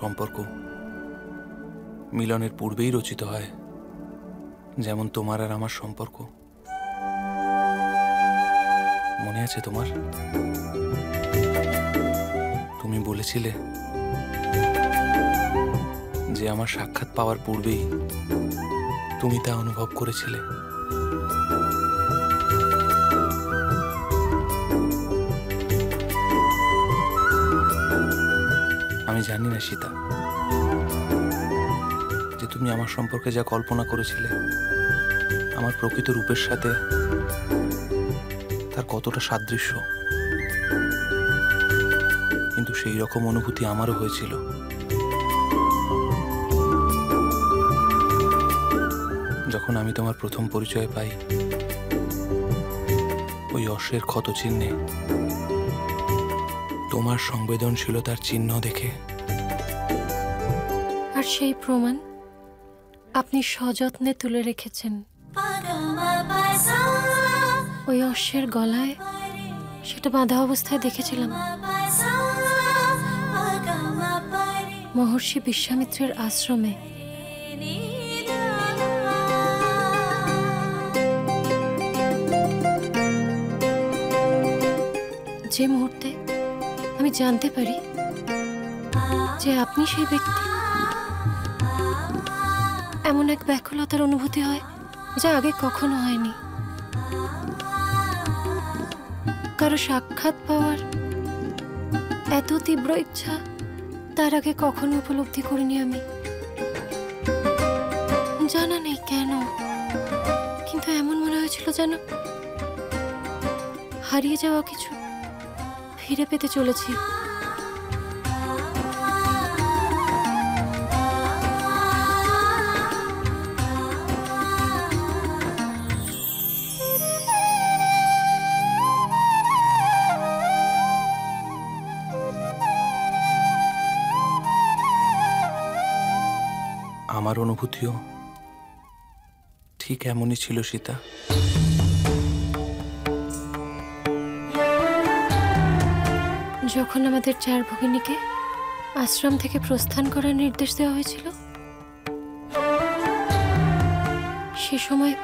সম্পর্ক মিলনের পূর্বেই রচিত হয়, যেমন তোমার আর আমার সম্পর্ক। মনে আছে তোমার? তুমি বলেছিলে যে আমার সাক্ষাৎ পাওয়ার পূর্বেই তুমি তা অনুভব করেছিলে। আমি জানি না সীতা, যে তুমি আমার সম্পর্কে যা কল্পনা করেছিলে আমার প্রকৃত রূপের সাথে তার কতটা সাদৃশ্য, কিন্তু সেই রকম অনুভূতি আমারও হয়েছিল। যখন আমি তোমার প্রথম পরিচয় পাই ওই অশ্বের ক্ষত চিহ্নে, তোমার সংবেদনশীলতার চিহ্ন দেখে। আর সেই প্রমাণ আপনি সযত্নে তুলে রেখেছেন ওই অশ্বের গলায়। সেটা বাঁধা অবস্থায় দেখেছিলাম মহর্ষি বিশ্বামিত্রের আশ্রমে। যে মুহূর্তে আমি জানতে পারি যে আপনি সেই ব্যক্তি, এমন এক ব্যাকুলতার অনুভূতি হয় যা আগে কখনো হয়নি। কারো সাক্ষাৎ পাওয়ার এত তীব্র ইচ্ছা তার আগে কখনো উপলব্ধি করিনি আমি। জানা নেই কেন, কিন্তু এমন মনে হয়েছিল যেন হারিয়ে যাওয়া কিছু ফিরে পেতে চলেছি। আমার অনুভূতিও ঠিক এমনই ছিল সীতা। যখন আমাদের 4 ভগিনীকে আশ্রম থেকে প্রস্থান করার নির্দেশ দেওয়া হয়েছিল, সে সময়